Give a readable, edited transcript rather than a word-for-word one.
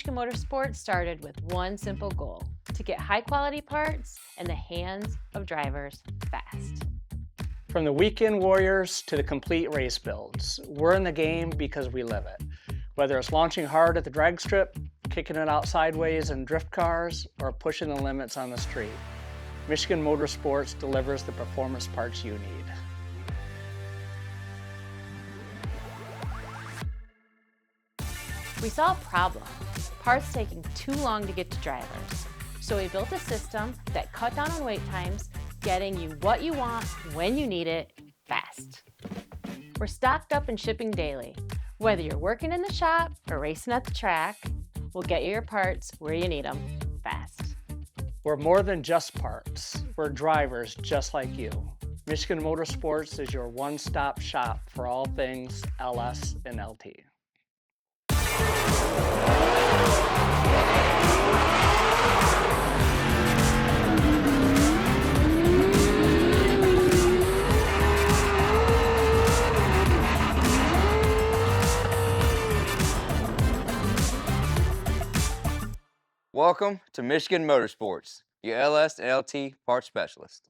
Michigan Motorsports started with one simple goal: to get high-quality parts in the hands of drivers fast. From the weekend warriors to the complete race builds, we're in the game because we live it. Whether it's launching hard at the drag strip, kicking it out sideways in drift cars, or pushing the limits on the street, Michigan Motorsports delivers the performance parts you need. We saw a problem: parts taking too long to get to drivers. So we built a system that cut down on wait times, getting you what you want when you need it fast. We're stocked up and shipping daily. Whether you're working in the shop or racing at the track, we'll get you your parts where you need them fast. We're more than just parts. We're drivers just like you. Michigan Motorsports is your one-stop shop for all things LS and LT. Welcome to Michigan Motorsports, your LS and LT parts specialist.